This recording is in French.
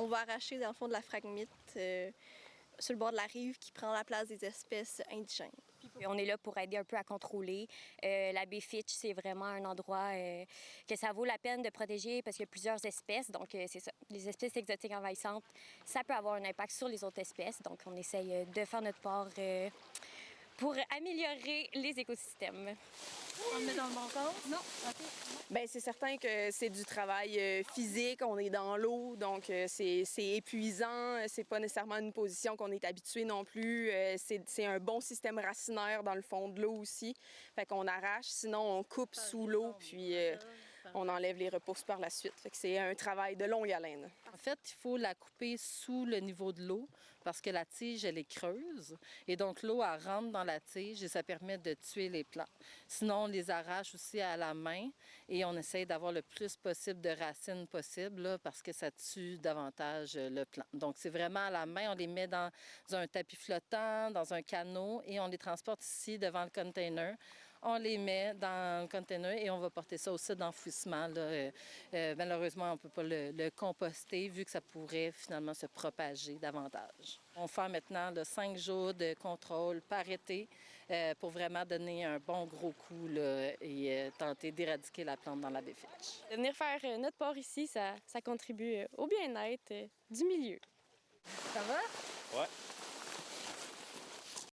On va arracher dans le fond de la phragmite sur le bord de la rive qui prend la place des espèces indigènes. On est là pour aider un peu à contrôler. La baie Fitch, c'est vraiment un endroit que ça vaut la peine de protéger parce qu'il y a plusieurs espèces. Donc, c'est ça. Les espèces exotiques envahissantes, ça peut avoir un impact sur les autres espèces. Donc, on essaye de faire notre part pour améliorer les écosystèmes. On le met dans le bon sens? Non. OK. Bien, c'est certain que c'est du travail physique, on est dans l'eau, donc c'est épuisant, c'est pas nécessairement une position qu'on est habitué non plus. C'est un bon système racinaire dans le fond de l'eau aussi. Fait qu'on arrache, sinon on coupe sous l'eau, puis on enlève les repousses par la suite. Fait que c'est un travail de longue haleine. En fait, il faut la couper sous le niveau de l'eau parce que la tige, elle est creuse. Et donc, l'eau, elle rentre dans la tige et ça permet de tuer les plants. Sinon, on les arrache aussi à la main et on essaye d'avoir le plus possible de racines possible là, parce que ça tue davantage le plant. Donc, c'est vraiment à la main. On les met dans un tapis flottant, dans un canot et on les transporte ici devant le container. On les met dans le container et on va porter ça au site d'enfouissement. Malheureusement, on ne peut pas le composter vu que ça pourrait finalement se propager davantage. On fait maintenant 5 jours de contrôle par été pour vraiment donner un bon gros coup là, et tenter d'éradiquer la plante dans la baie Fitch. De venir faire notre part ici, ça contribue au bien-être du milieu. Ça va? Ouais.